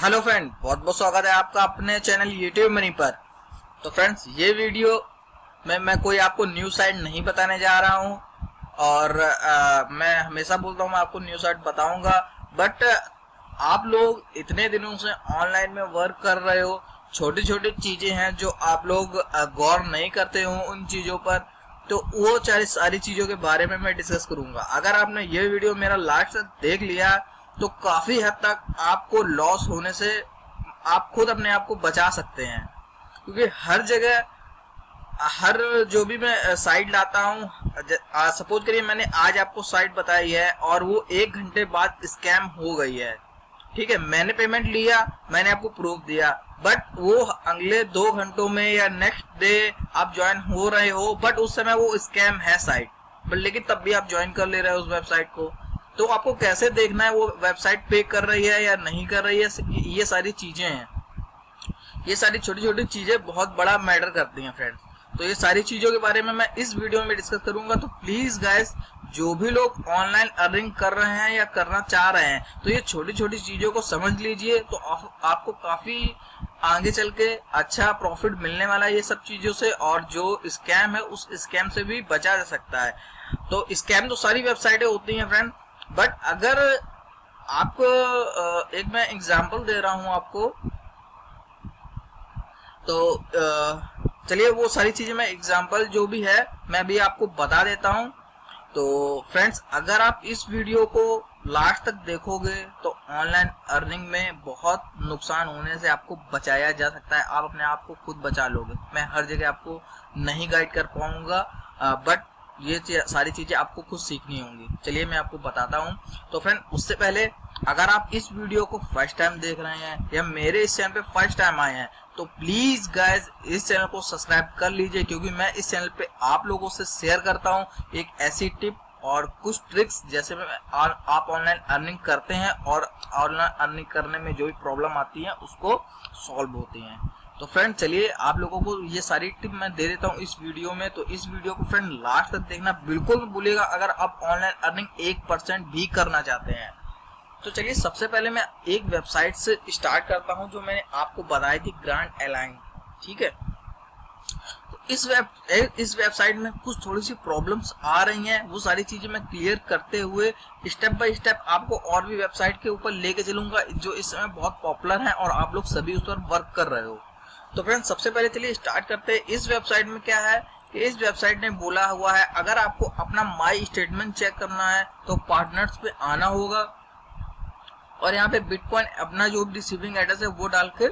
Hello friend, बहुत बहुत स्वागत है आपका अपने चैनल यूट्यूब मनी पर। तो फ्रेंड्स, ये वीडियो में मैं कोई आपको न्यू साइट नहीं बताने जा रहा हूँ और मैं हमेशा बोलता हूँ मैं आपको न्यू साइट बताऊंगा, बट आप लोग इतने दिनों से ऑनलाइन में वर्क कर रहे हो, छोटी छोटी चीजें हैं जो आप लोग गौर नहीं करते हो उन चीजों पर, तो वो सारी चीजों के बारे में मैं डिस्कस करूंगा। अगर आपने ये वीडियो मेरा लास्ट तक देख लिया तो काफी हद तक आपको लॉस होने से आप खुद अपने आप को बचा सकते हैं, क्योंकि हर जगह हर जो भी मैं साइट लाता हूँ, सपोज करिए मैंने आज आपको साइट बताई है और वो 1 घंटे बाद स्कैम हो गई है। ठीक है, मैंने पेमेंट लिया, मैंने आपको प्रूफ दिया, बट वो अगले 2 घंटों में या नेक्स्ट डे आप ज्वाइन हो रहे हो, बट उस समय वो स्कैम है साइट, बट लेकिन तब भी आप ज्वाइन कर ले रहे हो उस वेबसाइट को। तो आपको कैसे देखना है वो वेबसाइट पे कर रही है या नहीं कर रही है, ये सारी चीजें हैं। ये सारी छोटी छोटी चीजें बहुत बड़ा मैटर करती हैं फ्रेंड्स। तो ये सारी चीजों के बारे में मैं इस वीडियो में डिस्कस करूंगा। तो प्लीज गाइस, जो भी लोग ऑनलाइन अर्निंग कर रहे हैं या करना चाह रहे हैं, तो ये छोटी छोटी चीजों को समझ लीजिए, तो आपको काफी आगे चल के अच्छा प्रॉफिट मिलने वाला है ये सब चीजों से, और जो स्कैम है उस स्कैम से भी बचा जा सकता है। तो स्कैम तो सारी वेबसाइटें होती हैं फ्रेंड, बट अगर आपको एक मैं एग्जांपल दे रहा हूं आपको, तो चलिए वो सारी चीजें मैं एग्जांपल जो भी है मैं अभी आपको बता देता हूं। तो फ्रेंड्स, अगर आप इस वीडियो को लास्ट तक देखोगे तो ऑनलाइन अर्निंग में बहुत नुकसान होने से आपको बचाया जा सकता है। आप अपने आप को खुद बचा लोगे। मैं हर जगह आपको नहीं गाइड कर पाऊंगा, बट ये सारी चीजें आपको खुद सीखनी होंगी। चलिए मैं आपको बताता हूँ। तो फ्रेंड, उससे पहले अगर आप इस वीडियो को फर्स्ट टाइम देख रहे हैं या मेरे इस चैनल पे फर्स्ट टाइम आए हैं, तो प्लीज गाइज इस चैनल को सब्सक्राइब कर लीजिए, क्योंकि मैं इस चैनल पे आप लोगों से शेयर करता हूँ एक ऐसी टिप और कुछ ट्रिक्स, जैसे में आप ऑनलाइन अर्निंग करते हैं और ऑनलाइन अर्निंग करने में जो भी प्रॉब्लम आती है उसको सॉल्व होती हैं। तो फ्रेंड, चलिए आप लोगों को ये सारी टिप मैं दे देता हूँ इस वीडियो में। तो इस वीडियो को फ्रेंड लास्ट तक देखना बिल्कुल मत भूलिएगा अगर आप ऑनलाइन अर्निंग 1% भी करना चाहते हैं। तो चलिए सबसे पहले मैं एक वेबसाइट से स्टार्ट करता हूं जो मैंने आपको बताई थी, ग्रैंड अलाइन। ठीक है, तो इस वेबसाइट में कुछ थोड़ी सी प्रॉब्लम्स आ रही हैं, वो सारी चीजें मैं क्लियर करते हुए स्टेप बाय स्टेप आपको और भी वेबसाइट के ऊपर लेके चलूंगा जो इस समय बहुत पॉपुलर है और आप लोग सभी उस पर वर्क कर रहे हो। तो फ्रेंड्स, सबसे पहले चलिए स्टार्ट करते हैं। इस वेबसाइट में क्या है कि इस वेबसाइट ने बोला हुआ है अगर आपको अपना माई स्टेटमेंट चेक करना है तो पार्टनर्स पे आना होगा और यहाँ पे बिटकॉइन अपना जो रिसीविंग एड्रेस है वो डाल के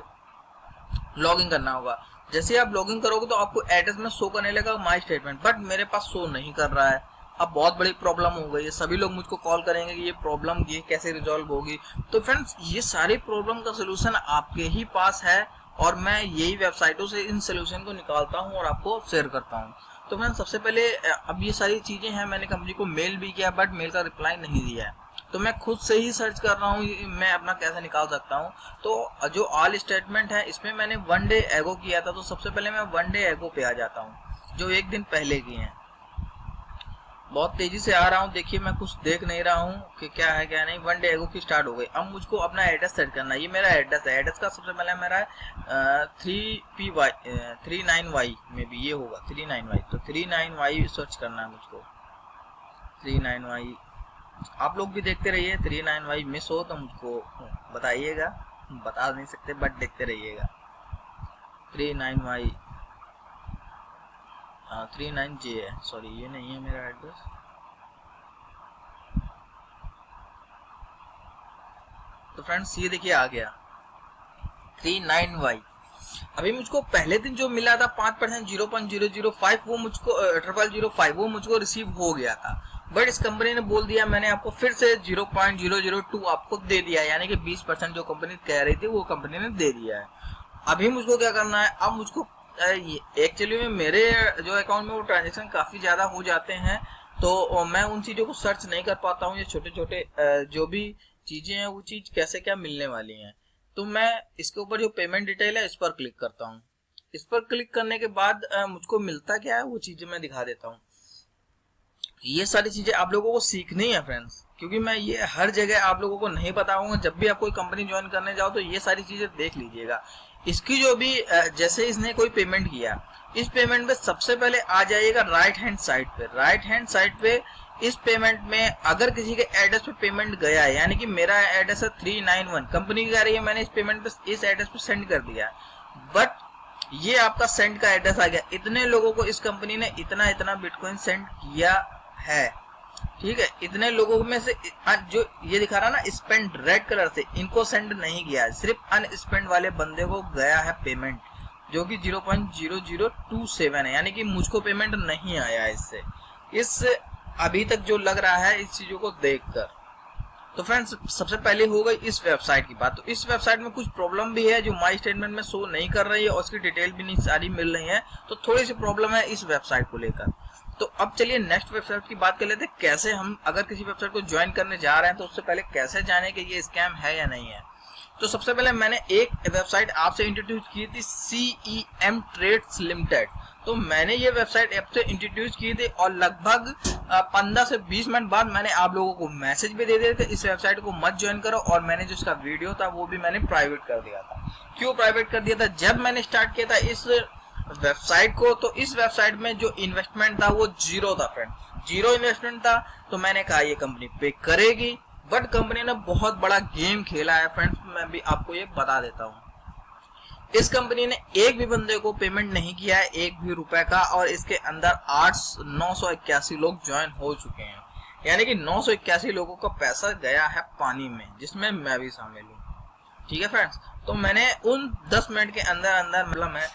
लॉगिन करना होगा। जैसे आप लॉगिन करोगे तो आपको एड्रेस में शो करने लगा माई स्टेटमेंट, बट मेरे पास शो नहीं कर रहा है। अब बहुत बड़ी प्रॉब्लम हो गई है, सभी लोग मुझको कॉल करेंगे कि ये प्रॉब्लम ये कैसे रिजॉल्व होगी। तो फ्रेंड्स, ये सारी प्रॉब्लम का सोल्यूशन आपके ही पास है और मैं यही वेबसाइटों से इन सोल्यूशन को निकालता हूँ और आपको शेयर करता हूँ। तो फ्रेंड्स, सबसे पहले अब ये सारी चीजें हैं, मैंने कंपनी को मेल भी किया बट मेल का रिप्लाई नहीं दिया है, तो मैं खुद से ही सर्च कर रहा हूँ मैं अपना कैसे निकाल सकता हूँ। तो जो ऑल स्टेटमेंट है इसमें मैंने 1 डे एगो किया था, तो सबसे पहले मैं 1 डे एगो पे आ जाता हूँ जो 1 दिन पहले की है। बहुत तेजी से आ रहा हूँ, देखिए मैं कुछ देख नहीं रहा हूँ कि क्या है क्या नहीं। 1 डे एगो की स्टार्ट हो गई। अब मुझको अपना एड्रेस सेट करना है। ये मेरा एड्रेस है। एड्रेस का सबसे पहले मेरा 39Y में भी ये होगा 39Y, तो 39Y सर्च करना है मुझको। 39Y आप लोग भी देखते रहिए, 39Y मिस हो तो मुझको बताइएगा, बता नहीं सकते बट देखते रहिएगा। 39Y 39J है, सॉरी ये नहीं है मेरा एड्रेस। तो फ्रेंड्स, ये देखिए आ गया 39Y। अभी मुझको पहले दिन जो मिला था 5% 0.005 वो मुझको 0005 वो मुझको रिसीव हो गया था, बट इस कंपनी ने बोल दिया, मैंने आपको फिर से 0.002 आपको दे दिया, यानी कि 20% जो कंपनी कह रही थी वो कंपनी ने दे दिया है। अभी मुझको क्या करना है, अब मुझको एक्चुअली में मेरे जो अकाउंट में वो ट्रांजेक्शन काफी ज्यादा हो जाते हैं, तो मैं उन चीजों को सर्च नहीं कर पाता हूँ। ये छोटे छोटे जो भी चीजें हैं वो चीज कैसे क्या मिलने वाली हैं। तो मैं इसके ऊपर जो पेमेंट डिटेल है इस पर क्लिक करता हूँ। इस पर क्लिक करने के बाद मुझको मिलता क्या है वो चीजें मैं दिखा देता हूँ। ये सारी चीजें आप लोगों को सीखनी है फ्रेंड्स, क्योंकि मैं ये हर जगह आप लोगों को नहीं बताऊंगा। जब भी आप कोई कंपनी ज्वाइन करने जाओ तो ये सारी चीजें देख लीजिएगा। इसकी जो भी जैसे इसने कोई पेमेंट किया, इस पेमेंट पे सबसे पहले आ जाइएगा राइट हैंड साइड पे। राइट हैंड साइड पे इस पेमेंट में अगर किसी के एड्रेस पे पेमेंट गया है, यानी कि मेरा एड्रेस है 391, कंपनी कह रही है मैंने इस पेमेंट पे इस एड्रेस पे सेंड कर दिया, बट ये आपका सेंड का एड्रेस आ गया, इतने लोगों को इस कंपनी ने इतना इतना बिटकॉइन सेंड किया है, ठीक है। इतने लोगों में से जो ये दिखा रहा ना स्पेंड रेड कलर से, इनको सेंड नहीं किया है, सिर्फ अनस्पेंड वाले बंदे को गया है पेमेंट, जो कि 0.0027 है, यानी कि मुझको पेमेंट नहीं आया इससे, इस अभी तक जो लग रहा है इस चीजों को देखकर। तो फ्रेंड्स सबसे पहले हो गई इस वेबसाइट की बात। तो इस वेबसाइट में कुछ प्रॉब्लम भी है जो माई स्टेटमेंट में शो नहीं कर रही है, और उसकी डिटेल भी नहीं सारी मिल रही है, तो थोड़ी सी प्रॉब्लम है इस वेबसाइट को लेकर। तो अब चलिए नेक्स्ट वेबसाइट की बात कर लेते हैं, कैसे हम अगर किसी वेबसाइट को ज्वाइन करने जा रहे हैं तो उससे पहले कैसे जाने कि ये स्कैम है या नहीं है। तो सबसे पहले मैंने एक वेबसाइट आपसे इंट्रोड्यूस की थी, CEM ट्रेड्स लिमिटेड। तो मैंने ये वेबसाइट ऐप से इंट्रोड्यूस की थी और लगभग 15 से 20 मिनट बाद मैंने आप लोगों को मैसेज भी दे दिया था इस वेबसाइट को मत ज्वाइन करो, और मैंने जो इसका वीडियो था वो भी मैंने प्राइवेट कर दिया था। क्यों प्राइवेट कर दिया था? जब मैंने स्टार्ट किया था इस वेबसाइट को, तो इस वेबसाइट में जो इन्वेस्टमेंट था वो जीरो था फ्रेंड्स, जीरो इन्वेस्टमेंट था। तो मैंने कहा ये कंपनी पे करेगी, बट कंपनी ने बहुत बड़ा गेम खेला है फ्रेंड्स, मैं भी आपको ये बता देता हूँ। इस कंपनी ने एक भी बंदे को पेमेंट नहीं किया है, एक भी रुपए का, और इसके अंदर 981 लोग ज्वाइन हो चुके हैं, यानी कि 981 लोगों का पैसा गया है पानी में, जिसमें मैं भी शामिल हूँ, ठीक है फ्रेंड्स। तो मैंने उन 10 मिनट के अंदर अंदर मतलब है,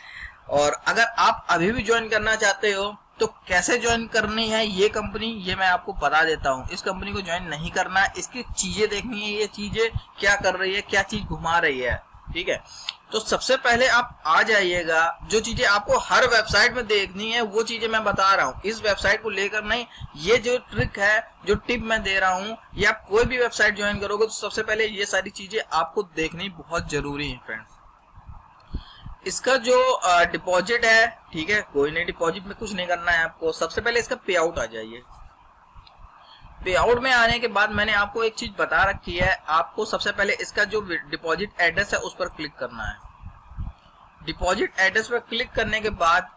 और अगर आप अभी भी ज्वाइन करना चाहते हो तो कैसे ज्वाइन करनी है ये कंपनी, ये मैं आपको बता देता हूँ। इस कंपनी को ज्वाइन नहीं करना है, इसकी चीजें देखनी है, ये चीजें क्या कर रही है, क्या चीज घुमा रही है, ठीक है। तो सबसे पहले आप आ जाइएगा, जो चीजें आपको हर वेबसाइट में देखनी है वो चीजें मैं बता रहा हूँ, इस वेबसाइट को लेकर नहीं। ये जो ट्रिक है, जो टिप मैं दे रहा हूँ, ये आप कोई भी वेबसाइट ज्वाइन करोगे तो सबसे पहले ये सारी चीजें आपको देखनी बहुत जरूरी है फ्रेंड्स। इसका जो डिपॉजिट है, ठीक है, कोई नहीं, डिपॉजिट में कुछ नहीं करना है आपको। सबसे पहले इसका पे आउट आ जाइए। पे आउट में आने के बाद मैंने आपको एक चीज बता रखी है, आपको सबसे पहले इसका जो डिपॉजिट एड्रेस है उस पर क्लिक करना है। डिपॉजिट एड्रेस पर क्लिक करने के बाद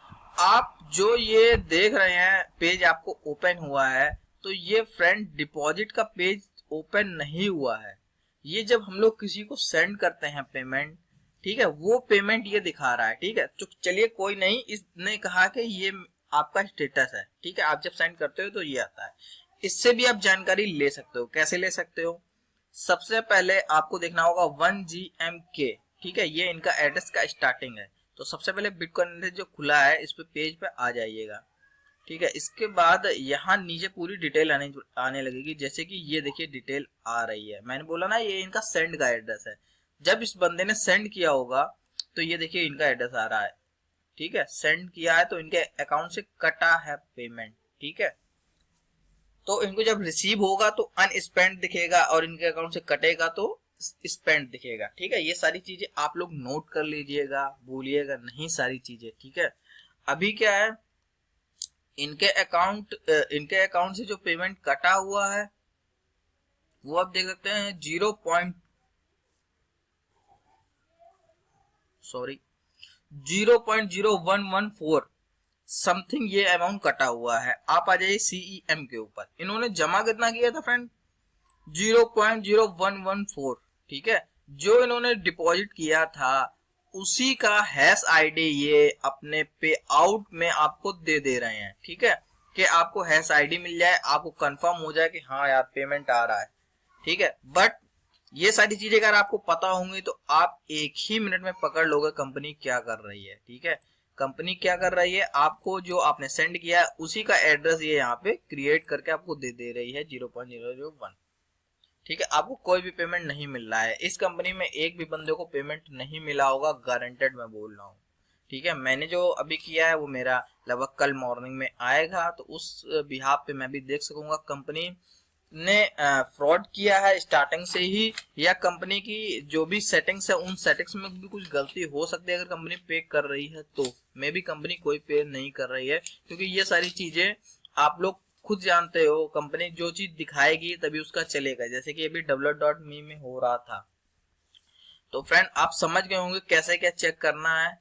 आप जो ये देख रहे हैं पेज आपको ओपन हुआ है, तो ये फ्रेंड डिपॉजिट का पेज ओपन नहीं हुआ है। ये जब हम लोग किसी को सेंड करते हैं पेमेंट, ठीक है, वो पेमेंट ये दिखा रहा है, ठीक है। तो चलिए कोई नहीं, इसने कहा कि ये आपका स्टेटस है, ठीक है, आप जब सेंड करते हो तो ये आता है। इससे भी आप जानकारी ले सकते हो। कैसे ले सकते हो? सबसे पहले आपको देखना होगा 1GMK, ठीक है, ये इनका एड्रेस का स्टार्टिंग है। तो सबसे पहले बिटकॉइन जो खुला है इस पे पेज पे आ जाइएगा, ठीक है। इसके बाद यहाँ नीचे पूरी डिटेल आने लगेगी, जैसे कि ये देखिए डिटेल आ रही है। मैंने बोला ना ये इनका सेंड का एड्रेस है। जब इस बंदे ने सेंड किया होगा तो ये देखिए इनका एड्रेस आ रहा है, ठीक है, सेंड किया है तो इनके अकाउंट से कटा है पेमेंट, ठीक है। तो इनको जब रिसीव होगा तो अनस्पेंड दिखेगा और इनके अकाउंट से कटेगा तो स्पेंड दिखेगा, ठीक है। ये सारी चीजें आप लोग नोट कर लीजिएगा, भूलिएगा नहीं सारी चीजें, ठीक है। अभी क्या है, इनके अकाउंट से जो पेमेंट कटा हुआ है वो आप देख सकते हैं 0.0114 समथिंग ये अमाउंट कटा हुआ है। आप आ जाइए CEM के ऊपर। इन्होंने जमा कितना किया था फ्रेंड? 0.0114, ठीक है। जो इन्होंने डिपॉजिट किया था उसी का हैश आईडी ये अपने पे आउट में आपको दे रहे हैं, ठीक है, कि आपको हैश आईडी मिल जाए, आपको कंफर्म हो जाए कि हाँ यार पेमेंट आ रहा है, ठीक है। बट ये सारी चीजें अगर आपको पता होंगी तो आप एक ही मिनट में पकड़ लोगे कंपनी क्या कर रही है, ठीक है। कंपनी क्या कर रही है, आपको जो आपने सेंड किया है उसी का एड्रेस ये यहाँ पे क्रिएट करके आपको दे रही है 0.001, ठीक है। आपको कोई भी पेमेंट नहीं मिल रहा है। इस कंपनी में एक भी बंदे को पेमेंट नहीं मिला होगा, गारंटेड मैं बोल रहा हूँ, ठीक है। मैंने जो अभी किया है वो मेरा लगभग कल मॉर्निंग में आएगा, तो उस बिहाफ पे मैं भी देख सकूंगा कंपनी ने फ्रॉड किया है स्टार्टिंग से ही, या कंपनी की जो भी सेटिंग्स है उन सेटिंग्स में भी कुछ गलती हो सकती है। अगर कंपनी पे कर रही है तो मे भी कंपनी कोई पे नहीं कर रही है, क्योंकि ये सारी चीजें आप लोग खुद जानते हो कंपनी जो चीज दिखाएगी तभी उसका चलेगा, जैसे कि अभी develop.me में हो रहा था। तो फ्रेंड आप समझ गए होंगे कैसे क्या चेक करना है,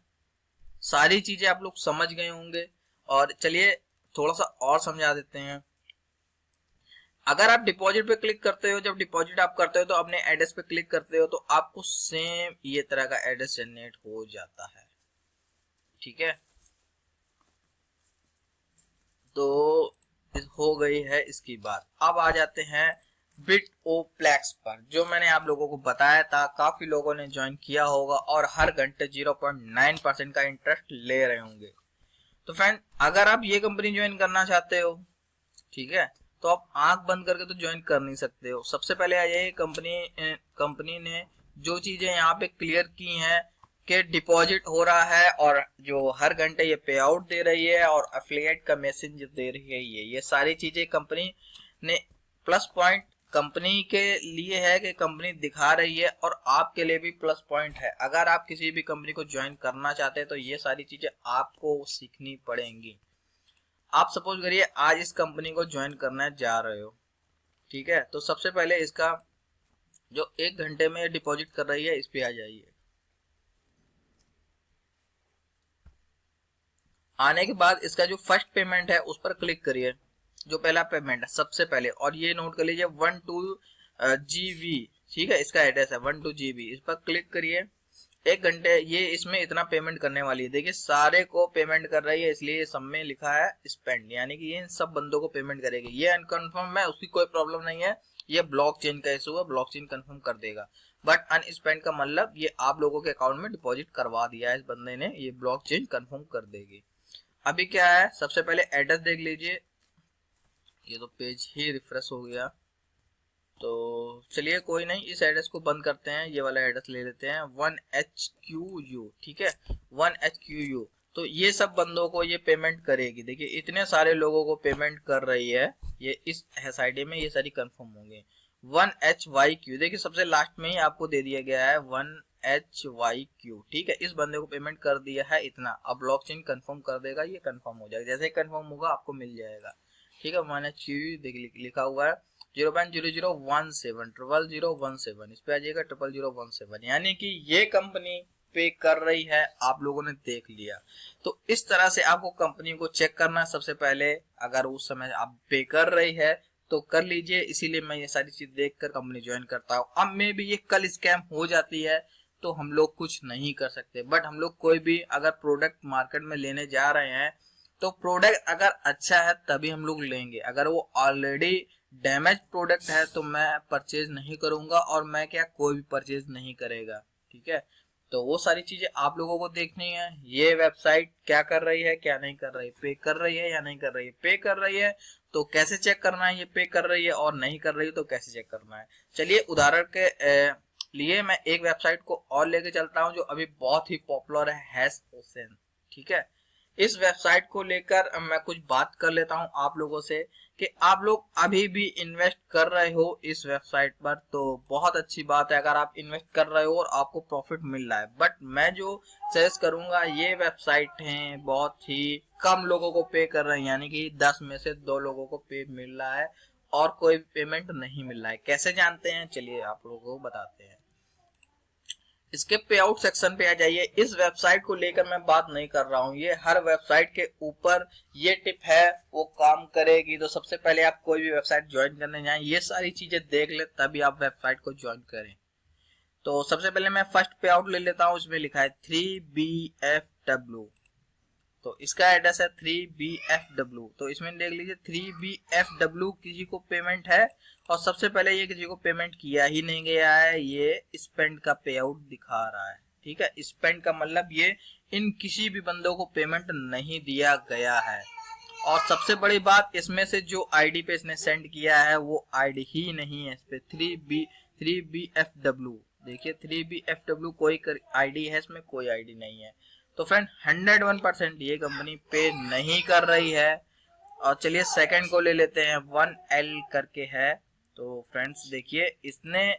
सारी चीजें आप लोग समझ गए होंगे। और चलिए थोड़ा सा और समझा देते हैं। अगर आप डिपॉजिट पे क्लिक करते हो, जब डिपॉजिट आप करते हो तो अपने एड्रेस पे क्लिक करते हो तो आपको सेम ये तरह का एड्रेस जनरेट हो जाता है, ठीक है। तो हो गई है इसकी बात। अब आ जाते हैं बिटओप्लेक्स पर, जो मैंने आप लोगों को बताया था, काफी लोगों ने ज्वाइन किया होगा और हर घंटे 0.9% का इंटरेस्ट ले रहे होंगे। तो फ्रेंड अगर आप ये कंपनी ज्वाइन करना चाहते हो, ठीक है, तो आप आंख बंद करके तो ज्वाइन कर नहीं सकते हो। सबसे पहले ये कंपनी ने जो चीजें यहाँ पे क्लियर की हैं कि डिपॉजिट हो रहा है और जो हर घंटे ये पे आउट दे रही है और एफिलिएट का मैसेज दे रही है, ये सारी चीजें कंपनी ने प्लस पॉइंट कंपनी के लिए है कि कंपनी दिखा रही है और आपके लिए भी प्लस पॉइंट है। अगर आप किसी भी कंपनी को ज्वाइन करना चाहते हैं तो ये सारी चीजें आपको सीखनी पड़ेंगी। आप सपोज करिए आज इस कंपनी को ज्वाइन करना जा रहे हो, ठीक है, तो सबसे पहले इसका जो 1 घंटे में डिपॉजिट कर रही है इस पे आ जाइए। आने के बाद इसका जो फर्स्ट पेमेंट है उस पर क्लिक करिए, जो पहला पेमेंट है सबसे पहले, और ये नोट कर लीजिए 12 GB, ठीक है, इसका एड्रेस है 12 GB। इस पर क्लिक करिए। 1 घंटे ये इसमें इतना पेमेंट करने वाली है, देखिए सारे को पेमेंट कर रही है, इसलिए सब में लिखा है स्पेंड, यानी कि ये इन सब बंदों को पेमेंट करेगी। ये अनकंफर्म है, उसकी कोई प्रॉब्लम नहीं है, ये ब्लॉकचेन का इशू है, ब्लॉकचेन कंफर्म कर देगा। बट अनस्पेंड का मतलब ये आप लोगों के अकाउंट में डिपॉजिट करवा दिया है इस बंदे ने, ये ब्लॉकचेन कंफर्म कर देगी। अभी क्या है, सबसे पहले एड्रेस देख लीजिए, ये तो पेज ही रिफ्रेश हो गया, तो चलिए कोई नहीं, इस एड्रेस को बंद करते हैं, ये वाला एड्रेस ले लेते हैं 1HQU, ठीक है, 1HQU। तो ये सब बंदों को ये पेमेंट करेगी, देखिए इतने सारे लोगों को पेमेंट कर रही है, ये इस SID में ये सारी कंफर्म होंगे। 1HYQ देखिए सबसे लास्ट में ही आपको दे दिया गया है 1HYQ, ठीक है, इस बंदे को पेमेंट कर दिया है इतना। अब ब्लॉकचेन कंफर्म कर देगा, ये कंफर्म हो जाएगा, जैसे कंफर्म होगा आपको मिल जाएगा, ठीक है। 1HQU देखिए लिखा हुआ है 0.0017 इस पे आ जाएगा 00017, यानी कि ये कंपनी पे कर रही है, आप लोगों ने देख लिया। तो इस तरह से आपको कंपनी को चेक करना है सबसे पहले, अगर उस समय आप पे कर रही है तो कर लीजिए, इसीलिए मैं ये सारी चीज देखकर कंपनी ज्वाइन करता हूँ। अब में भी ये कल स्कैम हो जाती है तो हम लोग कुछ नहीं कर सकते, बट हम लोग कोई भी अगर प्रोडक्ट मार्केट में लेने जा रहे हैं तो प्रोडक्ट अगर अच्छा है तभी हम लोग लेंगे। अगर वो ऑलरेडी डैमेज प्रोडक्ट है तो मैं परचेज नहीं करूंगा, और मैं क्या कोई भी परचेज नहीं करेगा, ठीक है। तो वो सारी चीजें आप लोगों को देखनी है, ये वेबसाइट क्या कर रही है क्या नहीं कर रही, पे कर रही है या नहीं कर रही है। पे कर रही है तो कैसे चेक करना है ये पे कर रही है, और नहीं कर रही है तो कैसे चेक करना है। चलिए उदाहरण के लिए मैं एक वेबसाइट को और लेके चलता हूँ जो अभी बहुत ही पॉपुलर है, हैशओशन, ठीक है। इस वेबसाइट को लेकर मैं कुछ बात कर लेता हूं आप लोगों से कि आप लोग अभी भी इन्वेस्ट कर रहे हो इस वेबसाइट पर, तो बहुत अच्छी बात है अगर आप इन्वेस्ट कर रहे हो और आपको प्रॉफिट मिल रहा है। बट मैं जो सजेस्ट करूंगा, ये वेबसाइट है बहुत ही कम लोगों को पे कर रहे हैं, यानी कि 10 में से 2 लोगों को पे मिल रहा है और कोई पेमेंट नहीं मिल रहा है। कैसे जानते हैं, चलिए आप लोगों को बताते हैं। इसके पे आउट सेक्शन पे आ जाइए। इस वेबसाइट को लेकर मैं बात नहीं कर रहा हूँ, ये हर वेबसाइट के ऊपर ये टिप है वो काम करेगी। तो सबसे पहले आप कोई भी वेबसाइट ज्वाइन करने जाएं, ये सारी चीजें देख ले तभी आप वेबसाइट को ज्वाइन करें। तो सबसे पहले मैं फर्स्ट पे आउट ले लेता हूँ, इसमें लिखा है 3BFW, तो इसका एड्रेस है 3BFW। तो इसमें देख लीजिए 3BFW किसी को पेमेंट है, और सबसे पहले ये किसी को पेमेंट किया ही नहीं गया है, ये स्पेंड का पे आउट दिखा रहा है, ठीक है। स्पेंड का मतलब ये इन किसी भी बंदों को पेमेंट नहीं दिया गया है। और सबसे बड़ी बात, इसमें से जो आईडी पे इसने सेंड किया है वो आईडी ही नहीं है इस पे 3BFW, देखिए 3BFW कोई आईडी है, इसमें कोई आईडी नहीं है। तो फ्रेंड 101% ये कंपनी पे नहीं कर रही है। और चलिए सेकंड को ले लेते हैं, 1L करके है। तो फ्रेंड्स देखिए इसने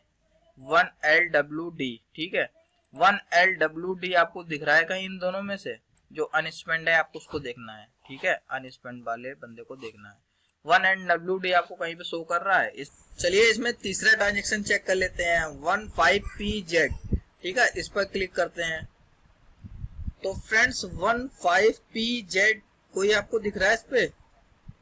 1LWD, ठीक है, 1LWD आपको दिख रहा है कहीं इन दोनों में से, जो अनस्पेंड है आपको उसको देखना है, ठीक है, अनस्पेंड वाले बंदे को देखना है। 1NWD आपको कहीं पे शो कर रहा है। चलिए इसमें तीसरा ट्रांजेक्शन चेक कर लेते हैं 15PZ। ठीक है, इस पर क्लिक करते हैं तो फ्रेंड्स 15PZ कोई आपको दिख रहा है इस पे?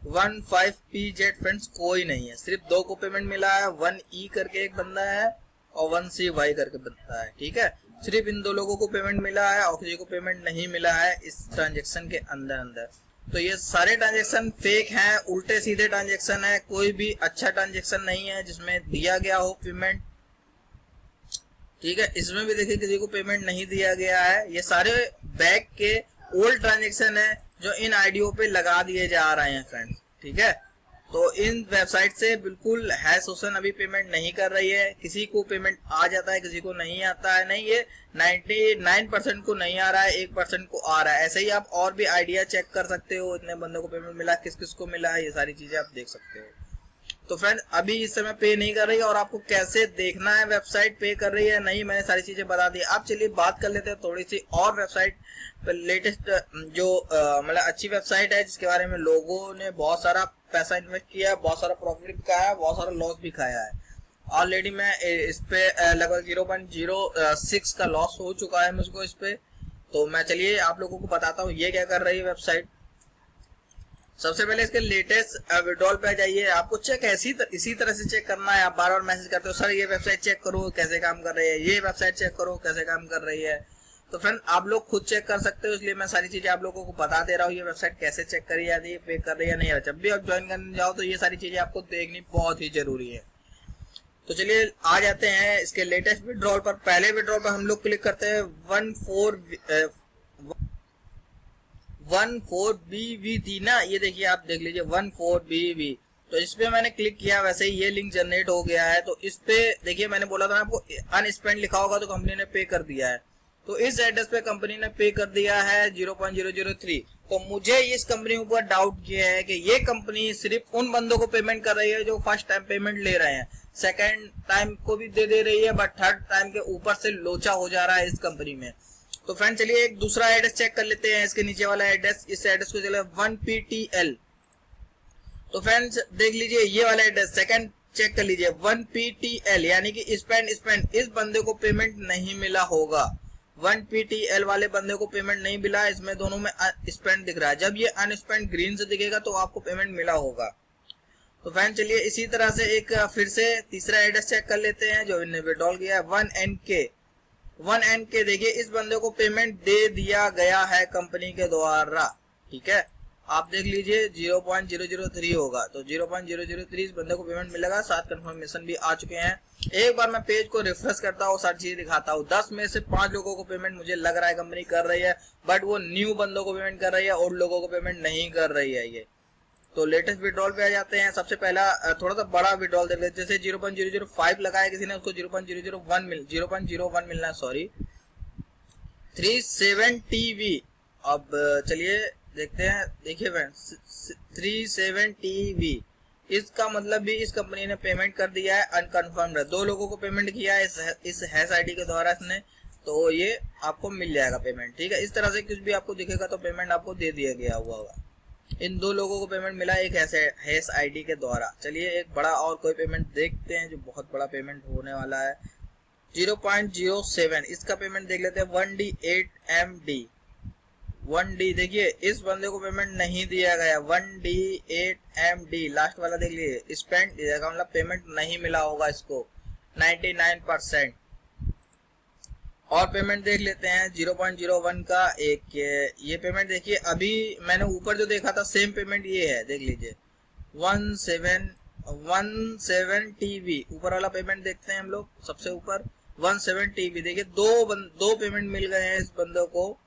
15PZ फ्रेंड्स कोई नहीं है, सिर्फ 2 को पेमेंट मिला है, 1E करके एक बंदा है और 1CY करके बंदा है। ठीक है, सिर्फ इन 2 लोगों को पेमेंट मिला है और किसी को पेमेंट नहीं मिला है इस ट्रांजेक्शन के अंदर। तो ये सारे ट्रांजेक्शन फेक हैं, उल्टे सीधे ट्रांजेक्शन है, कोई भी अच्छा ट्रांजेक्शन नहीं है जिसमें दिया गया हो पेमेंट। ठीक है, इसमें भी देखिए किसी को पेमेंट नहीं दिया गया है। ये सारे बैक के ओल्ड ट्रांजेक्शन है जो इन आईडियो पे लगा दिए जा रहे हैं फ्रेंड्स। ठीक है, तो इन वेबसाइट से बिल्कुल है सोशन अभी पेमेंट नहीं कर रही है। किसी को पेमेंट आ जाता है, किसी को नहीं आता है। नहीं, ये 99% को नहीं आ रहा है, 1% को आ रहा है। ऐसे ही आप और भी आइडिया चेक कर सकते हो, इतने बंदों को पेमेंट मिला, किस किस को मिला है, ये सारी चीजें आप देख सकते हो। तो फ्रेंड अभी इस समय पे नहीं कर रही है और आपको कैसे देखना है वेबसाइट पे कर रही है नहीं, मैंने सारी चीजें बता दी। आप चलिए बात कर लेते हैं थोड़ी सी और वेबसाइट लेटेस्ट जो मतलब अच्छी वेबसाइट है जिसके बारे में लोगों ने बहुत सारा पैसा इन्वेस्ट किया है, बहुत सारा प्रॉफिट भी खाया है, बहुत सारा लॉस भी खाया है। ऑलरेडी मैं इस पे लगभग 0.06 का लॉस हो चुका है मुझको इस पे। तो मैं चलिए आप लोगों को बताता हूँ ये क्या कर रही है वेबसाइट। सबसे पहले इसके लेटेस्ट विड्रॉल पे जाइए। आपको चेक इसी तरह से चेक करना है। आप बार बार मैसेज करते हो सर ये वेबसाइट चेक करो कैसे काम कर रही है, ये वेबसाइट चेक करो कैसे काम कर रही है। तो फ्रेंड आप लोग खुद चेक कर सकते हो, इसलिए मैं सारी चीजें आप लोगों को बता दे रहा हूँ। ये वेबसाइट कैसे चेक करी जाती है, पे कर रही है नहीं। जब भी आप ज्वाइन करने जाओ तो ये सारी चीजें आपको देखनी बहुत ही जरूरी है। तो चलिए आ जाते हैं इसके लेटेस्ट विड्रॉल पर। पहले विड्रॉल पर हम लोग क्लिक करते हैं 14BV थी ना, ये देखिए आप देख लीजिए 14BV। तो इस पे मैंने क्लिक किया, वैसे ही ये लिंक जनरेट हो गया है। तो इस पे देखिए मैंने बोला था आपको अनस्पेंड लिखा होगा तो कंपनी ने पे कर दिया है। तो इस एड्रेस पे कंपनी ने पे कर दिया है 0.003। तो मुझे इस कंपनी के ऊपर डाउट किया है कि ये कंपनी सिर्फ उन बंदों को पेमेंट कर रही है जो फर्स्ट टाइम पेमेंट ले रहे हैं, सेकंड टाइम को भी दे रही है, बट थर्ड टाइम के ऊपर से लोचा हो जा रहा है इस कंपनी में। तो फ्रेंड चलिए एक दूसरा एड्रेस चेक कर लेते हैं, इसके नीचे वाला एड्रेस। इस एड्रेस को चले 1PTL। तो फ्रेंड्स देख लीजिए ये वाला एड्रेस सेकंड चेक कर लीजिए 1PTL, यानी कि स्पेंड इस बंदे को पेमेंट नहीं मिला होगा। 1PTL वाले बंदे को पेमेंट नहीं मिला, इसमें दोनों में स्पेंड दिख रहा है। जब ये अनस्पेंड ग्रीन से दिखेगा तो आपको पेमेंट मिला होगा। तो फ्रेंड चलिए इसी तरह से एक फिर से तीसरा एड्रेस चेक कर लेते हैं जो इन्हें विड्रॉल किया है 1NK। देखिए इस बंदे को पेमेंट दे दिया गया है कंपनी के द्वारा। ठीक है, आप देख लीजिए 0.003 होगा। तो 0.003 इस बंदे को पेमेंट मिलेगा, 7 कंफर्मेशन भी आ चुके हैं। एक बार मैं पेज को रिफ्रेश करता हूँ, सारी चीजें दिखाता हूँ। 10 में से 5 लोगों को पेमेंट मुझे लग रहा है कंपनी कर रही है, बट वो न्यू बंदों को पेमेंट कर रही है, ओल्ड लोगों को पेमेंट नहीं कर रही है ये। तो लेटेस्ट विड्रॉल पे आ जाते हैं। सबसे पहला थोड़ा सा बड़ा विड्रॉल देख लेते हैं। जैसे 0.005 लगाया किसी ने, उसको 0.001 मिलना, सॉरी 37TV। अब चलिए देखते हैं। देखिए फ्रेंड्स 37TV, इसका मतलब भी इस कंपनी ने पेमेंट कर दिया है, अनकन्फर्म्ड है। 2 लोगों को पेमेंट किया है इस हैश आईडी के द्वारा इसने, तो ये आपको मिल जाएगा पेमेंट। ठीक है, इस तरह से कुछ भी आपको दिखेगा तो पेमेंट आपको दे दिया गया हुआ होगा। इन 2 लोगों को पेमेंट मिला एक हैश आईडी के द्वारा। चलिए एक बड़ा और कोई पेमेंट देखते हैं जो बहुत बड़ा पेमेंट होने वाला है 0.07। इसका पेमेंट देख लेते हैं 1D8MD। 1D देखिए इस बंदे को पेमेंट नहीं दिया गया। 1D8MD लास्ट वाला देख लीजिए, स्पेंड मतलब पेमेंट नहीं मिला होगा इसको 99%। और पेमेंट देख लेते हैं 0.01 का एक ये पेमेंट। देखिए अभी मैंने ऊपर जो देखा था सेम पेमेंट ये है, देख लीजिए 17TV। ऊपर वाला पेमेंट देखते हैं हम लोग सबसे ऊपर 17TV। देखिए दो पेमेंट मिल गए हैं इस बंदों को।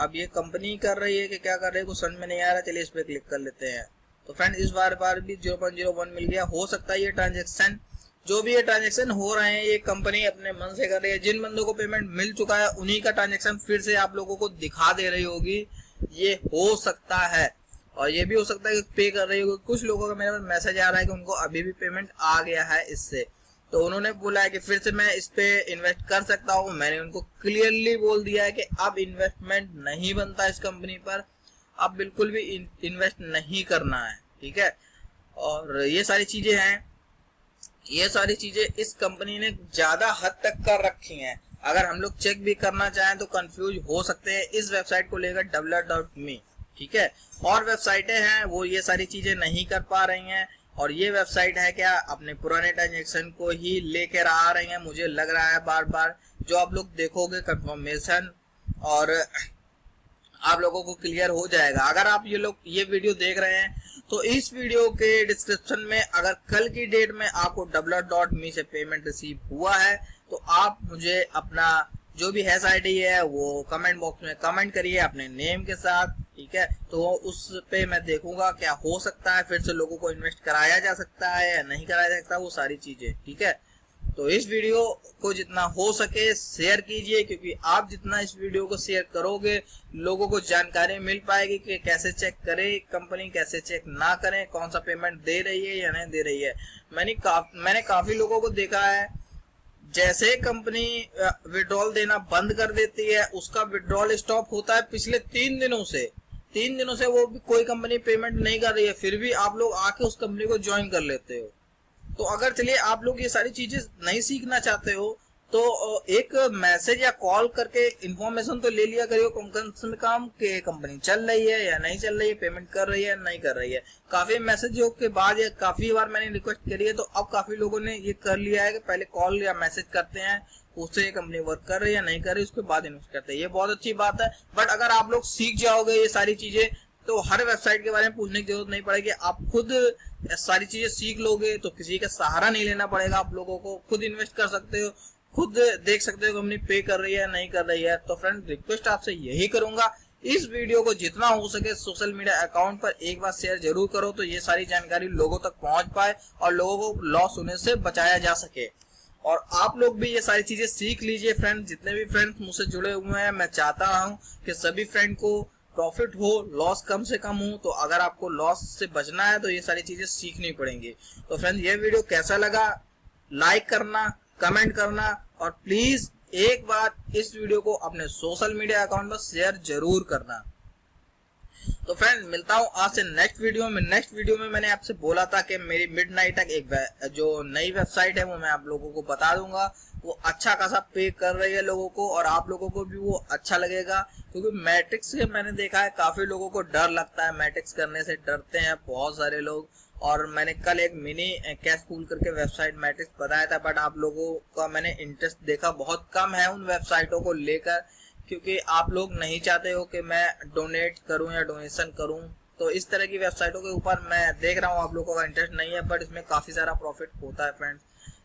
अब ये कंपनी कर रही है कि क्या कर रही है कुछ समझ में नहीं आ रहा। चलिए इस पे क्लिक कर लेते हैं। तो फ्रेंड इस बार भी 0.01 मिल गया। हो सकता है ये ट्रांजेक्शन जो भी ये ट्रांजेक्शन हो रहे हैं ये कंपनी अपने मन से कर रही है। जिन बंदों को पेमेंट मिल चुका है उन्हीं का ट्रांजेक्शन फिर से आप लोगों को दिखा दे रही होगी, ये हो सकता है। और ये भी हो सकता है कि पे कर रही होगी। कुछ लोगों का मेरे पास मैसेज आ रहा है कि उनको अभी भी पेमेंट आ गया है इससे, तो उन्होंने बोला है कि फिर से मैं इस पे इन्वेस्ट कर सकता हूँ। मैंने उनको क्लियरली बोल दिया है कि अब इन्वेस्टमेंट नहीं बनता इस कंपनी पर, अब बिल्कुल भी इन्वेस्ट नहीं करना है। ठीक है, और ये सारी चीजें हैं, ये सारी चीजें इस कंपनी ने ज्यादा हद तक कर रखी हैं। अगर हम लोग चेक भी करना चाहें तो कंफ्यूज हो सकते हैं इस वेबसाइट को लेकर developer.me, ठीक है। और वेबसाइटें हैं वो ये सारी चीजें नहीं कर पा रही हैं, और ये वेबसाइट है क्या अपने पुराने ट्रांजेक्शन को ही लेकर आ रही हैं, मुझे लग रहा है बार बार। जो आप लोग देखोगे कंफर्मेशन और आप लोगों को क्लियर हो जाएगा। अगर आप ये लोग ये वीडियो देख रहे हैं तो इस वीडियो के डिस्क्रिप्शन में अगर कल की डेट में आपको developer.me से पेमेंट रिसीव हुआ है तो आप मुझे अपना जो भी हैश आईडी है वो कमेंट बॉक्स में कमेंट करिए अपने नेम के साथ, ठीक है। तो उस पे मैं देखूंगा क्या हो सकता है, फिर से लोगों को इन्वेस्ट कराया जा सकता है या नहीं कराया जा सकता, वो सारी चीजें, ठीक है। तो इस वीडियो को जितना हो सके शेयर कीजिए, क्योंकि आप जितना इस वीडियो को शेयर करोगे लोगों को जानकारी मिल पाएगी कि कैसे चेक करें कंपनी, कैसे चेक ना करें, कौन सा पेमेंट दे रही है या नहीं दे रही है। मैंने काफी लोगों को देखा है जैसे कंपनी विड्रॉल देना बंद कर देती है उसका विड्रॉल स्टॉप होता है पिछले 3 दिनों से वो भी कोई कंपनी पेमेंट नहीं कर रही है, फिर भी आप लोग आके उस कंपनी को ज्वाइन कर लेते हो। तो अगर चलिए आप लोग ये सारी चीजें नहीं सीखना चाहते हो तो एक मैसेज या कॉल करके इन्फॉर्मेशन तो ले लिया करियो कम से कम कि कंपनी चल रही है या नहीं चल रही है, पेमेंट कर रही है या नहीं कर रही है। काफी मैसेजों के बाद या काफी बार मैंने रिक्वेस्ट करी है तो अब काफी लोगों ने ये कर लिया है कि पहले कॉल या मैसेज करते हैं, उससे ये कंपनी वर्क कर रही है या नहीं कर रही, उसके बाद इन्वेस्ट करते हैं। ये बहुत अच्छी बात है। बट अगर आप लोग सीख जाओगे ये सारी चीजें तो हर वेबसाइट के बारे में पूछने की जरूरत नहीं पड़ेगी, आप खुद सारी चीजें सीख लोगे तो किसी का सहारा नहीं लेना पड़ेगा, आप लोगों को खुद इन्वेस्ट कर सकते हो, खुद देख सकते हो कंपनी पे कर रही है नहीं कर रही है। तो फ्रेंड रिक्वेस्ट आपसे यही करूंगा, इस वीडियो को जितना हो सके सोशल मीडिया अकाउंट पर एक बार शेयर जरूर करो तो ये सारी जानकारी लोगों तक पहुंच पाए और लोगों को लॉस होने से बचाया जा सके। और आप लोग भी ये सारी चीजें सीख लीजिए फ्रेंड। जितने भी फ्रेंड्स मुझसे जुड़े हुए हैं मैं चाहता हूँ कि सभी फ्रेंड को प्रॉफिट हो, लॉस कम से कम हो। तो अगर आपको लॉस से बचना है तो ये सारी चीजें सीखनी पड़ेंगी। तो फ्रेंड्स ये वीडियो कैसा लगा लाइक करना, कमेंट करना और प्लीज एक बार इस वीडियो को अपने सोशल मीडिया अकाउंट पर शेयर जरूर करना। तो फ्रेंड मिलता हूँ आज से नेक्स्ट वीडियो में। नेक्स्ट वीडियो में मैंने आपसे बोला था कि मेरी मिडनाइट तक एक जो नई वेबसाइट है वो मैं आप लोगों को बता दूंगा। वो अच्छा खासा पे कर रही है लोगों को और आप लोगों को भी वो अच्छा लगेगा, क्योंकि मैट्रिक्स से मैंने देखा है काफी लोगों को डर लगता है, मैट्रिक्स करने से डरते हैं बहुत सारे लोग। और मैंने कल एक मिनी कैश पूल करके वेबसाइट मैट्रिक्स बताया था, बट आप लोगों का मैंने इंटरेस्ट देखा बहुत कम है उन वेबसाइटों को लेकर, क्योंकि आप लोग नहीं चाहते हो कि मैं डोनेट करूं या डोनेशन करूं। तो इस तरह की वेबसाइटों के ऊपर मैं देख रहा हूं आप लोगों का इंटरेस्ट नहीं है, बट इसमें काफी सारा प्रॉफिट होता है फ्रेंड्स।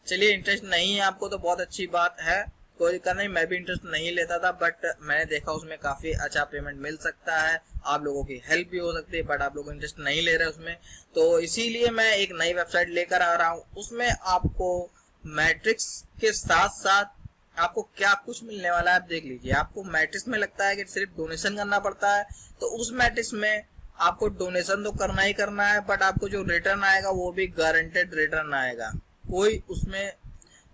चलिए इंटरेस्ट नहीं है आपको तो बहुत अच्छी बात है, कोई दिक्कत नहीं। मैं भी इंटरेस्ट नहीं लेता था बट मैंने देखा उसमें काफी अच्छा पेमेंट मिल सकता है, आप लोगों की हेल्प भी हो सकती है, बट आप लोग इंटरेस्ट नहीं ले रहे उसमें। तो इसीलिए मैं एक नई वेबसाइट लेकर आ रहा हूँ। उसमें आपको मैट्रिक्स के साथ साथ आपको क्या कुछ मिलने वाला है आप देख लीजिए। आपको मैट्रिक्स में लगता है कि सिर्फ डोनेशन करना पड़ता है, तो उस मैट्रिक्स में आपको डोनेशन तो करना ही करना है, बट आपको जो रिटर्न आएगा वो भी गारंटेड रिटर्न आएगा। कोई उसमें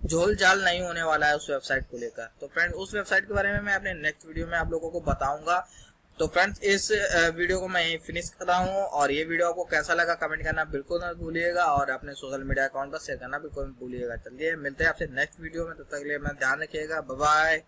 झोल झाल नहीं होने वाला है उस वेबसाइट को लेकर। तो फ्रेंड उस वेबसाइट के बारे में मैं अपने नेक्स्ट वीडियो में आप लोगों को बताऊंगा। तो फ्रेंड्स इस वीडियो को मैं यहीं फिनिश कर रहा हूँ, और ये वीडियो आपको कैसा लगा कमेंट करना बिल्कुल मत भूलिएगा और अपने सोशल मीडिया अकाउंट पर शेयर करना बिल्कुल मत भूलिएगा। चलिए मिलते हैं आपसे नेक्स्ट वीडियो में, तब तक के लिए अपना ध्यान रखिएगा। Bye bye.